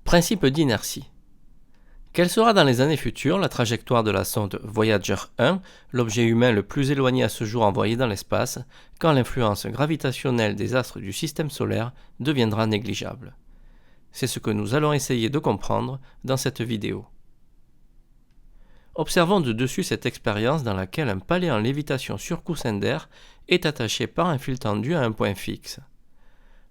Principe d'inertie. Quelle sera dans les années futures la trajectoire de la sonde Voyager 1, l'objet humain le plus éloigné à ce jour envoyé dans l'espace, quand l'influence gravitationnelle des astres du système solaire deviendra négligeable? C'est ce que nous allons essayer de comprendre dans cette vidéo. Observons de dessus cette expérience dans laquelle un palais en lévitation sur coussin d'air est attaché par un fil tendu à un point fixe.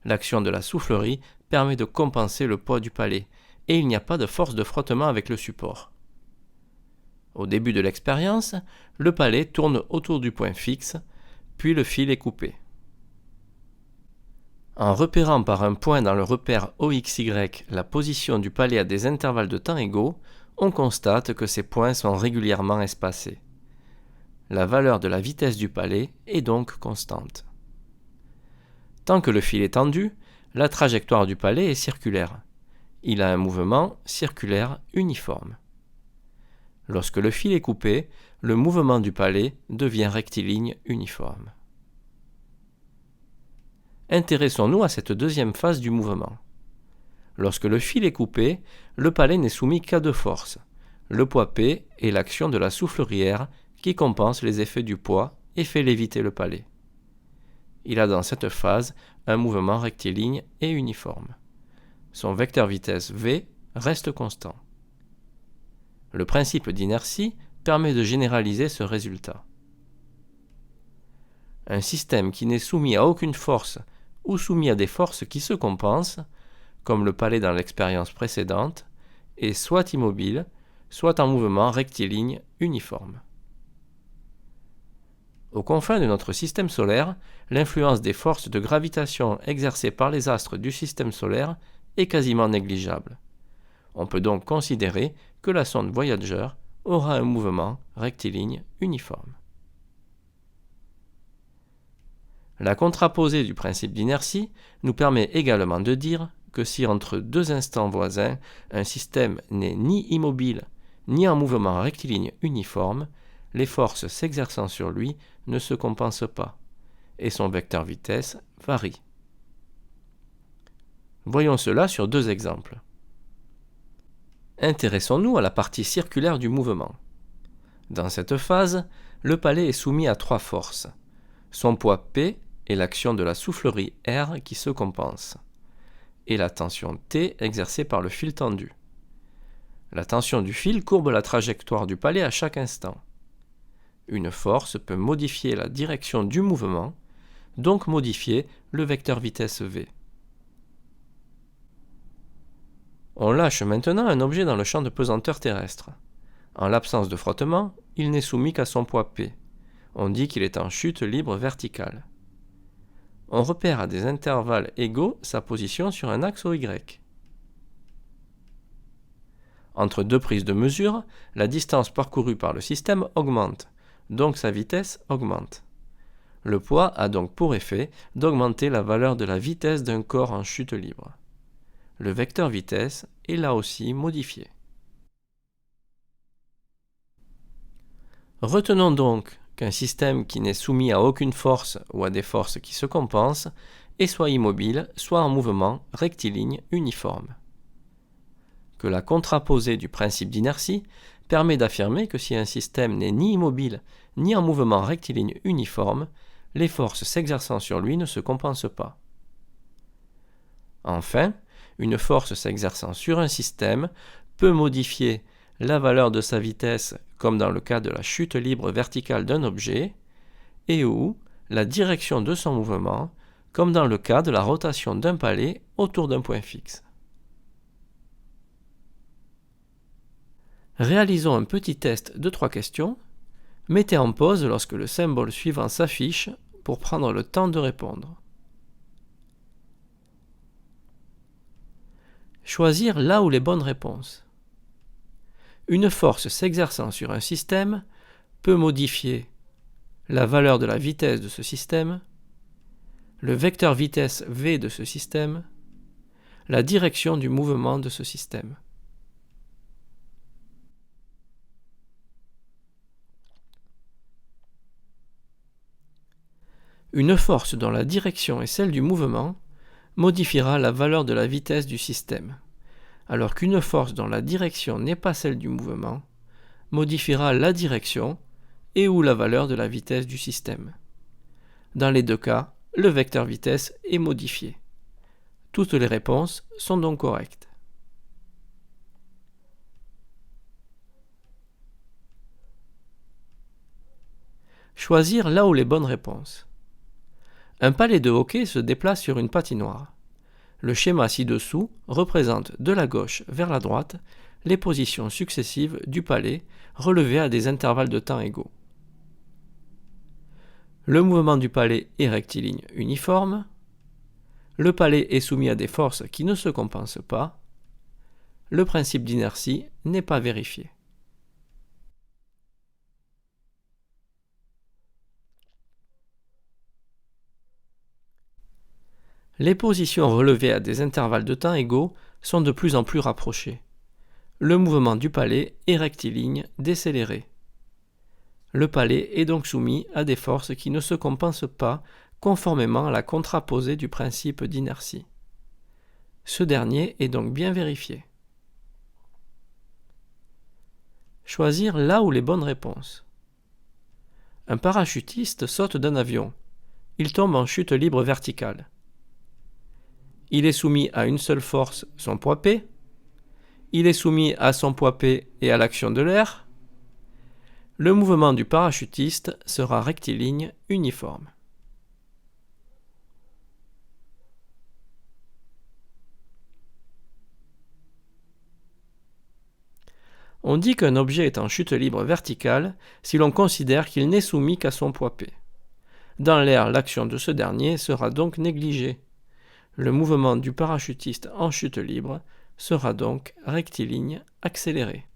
L'action de la soufflerie permet de compenser le poids du palais, et il n'y a pas de force de frottement avec le support. Au début de l'expérience, le palais tourne autour du point fixe, puis le fil est coupé. En repérant par un point dans le repère OXY la position du palais à des intervalles de temps égaux, on constate que ces points sont régulièrement espacés. La valeur de la vitesse du palais est donc constante. Tant que le fil est tendu, la trajectoire du palais est circulaire. Il a un mouvement circulaire uniforme. Lorsque le fil est coupé, le mouvement du palais devient rectiligne uniforme. Intéressons-nous à cette deuxième phase du mouvement. Lorsque le fil est coupé, le palais n'est soumis qu'à deux forces, le poids P et l'action de la soufflerière qui compense les effets du poids et fait léviter le palais. Il a dans cette phase un mouvement rectiligne et uniforme. Son vecteur vitesse v reste constant. Le principe d'inertie permet de généraliser ce résultat. Un système qui n'est soumis à aucune force ou soumis à des forces qui se compensent, comme le palais dans l'expérience précédente, est soit immobile, soit en mouvement rectiligne uniforme. Aux confins de notre système solaire, l'influence des forces de gravitation exercées par les astres du système solaire est quasiment négligeable. On peut donc considérer que la sonde Voyager aura un mouvement rectiligne uniforme. La contraposée du principe d'inertie nous permet également de dire que si entre deux instants voisins, un système n'est ni immobile ni en mouvement rectiligne uniforme, les forces s'exerçant sur lui ne se compensent pas, et son vecteur vitesse varie. Voyons cela sur deux exemples. Intéressons-nous à la partie circulaire du mouvement. Dans cette phase, le palais est soumis à trois forces. Son poids P et l'action de la soufflerie R qui se compense, et la tension T exercée par le fil tendu. La tension du fil courbe la trajectoire du palais à chaque instant. Une force peut modifier la direction du mouvement, donc modifier le vecteur vitesse v. On lâche maintenant un objet dans le champ de pesanteur terrestre. En l'absence de frottement, il n'est soumis qu'à son poids P. On dit qu'il est en chute libre verticale. On repère à des intervalles égaux sa position sur un axe OY. Entre deux prises de mesure, la distance parcourue par le système augmente, donc sa vitesse augmente. Le poids a donc pour effet d'augmenter la valeur de la vitesse d'un corps en chute libre. Le vecteur vitesse est là aussi modifié. Retenons donc qu'un système qui n'est soumis à aucune force ou à des forces qui se compensent est soit immobile, soit en mouvement rectiligne uniforme. Que la contraposée du principe d'inertie permet d'affirmer que si un système n'est ni immobile ni en mouvement rectiligne uniforme, les forces s'exerçant sur lui ne se compensent pas. Enfin, une force s'exerçant sur un système peut modifier la valeur de sa vitesse, comme dans le cas de la chute libre verticale d'un objet, et ou la direction de son mouvement, comme dans le cas de la rotation d'un palais autour d'un point fixe. Réalisons un petit test de 3 questions. Mettez en pause lorsque le symbole suivant s'affiche pour prendre le temps de répondre. Choisir là où les bonnes réponses. Une force s'exerçant sur un système peut modifier la valeur de la vitesse de ce système, le vecteur vitesse v de ce système, la direction du mouvement de ce système. Une force dont la direction est celle du mouvement modifiera la valeur de la vitesse du système. alors qu'une force dont la direction n'est pas celle du mouvement modifiera la direction et ou la valeur de la vitesse du système. Dans les deux cas, le vecteur vitesse est modifié. Toutes les réponses sont donc correctes. Choisir là où les bonnes réponses. Un palais de hockey se déplace sur une patinoire. Le schéma ci-dessous représente de la gauche vers la droite les positions successives du palais relevées à des intervalles de temps égaux. Le mouvement du palais est rectiligne uniforme. Le palais est soumis à des forces qui ne se compensent pas. Le principe d'inertie n'est pas vérifié. Les positions relevées à des intervalles de temps égaux sont de plus en plus rapprochées. Le mouvement du palais est rectiligne décéléré. Le palais est donc soumis à des forces qui ne se compensent pas conformément à la contraposée du principe d'inertie. Ce dernier est donc bien vérifié. Choisir là où les bonnes réponses. Un parachutiste saute d'un avion. Il tombe en chute libre verticale. Il est soumis à une seule force, son poids P. Il est soumis à son poids P et à l'action de l'air. Le mouvement du parachutiste sera rectiligne uniforme. On dit qu'un objet est en chute libre verticale si l'on considère qu'il n'est soumis qu'à son poids P. Dans l'air, l'action de ce dernier sera donc négligée. Le mouvement du parachutiste en chute libre sera donc rectiligne accéléré.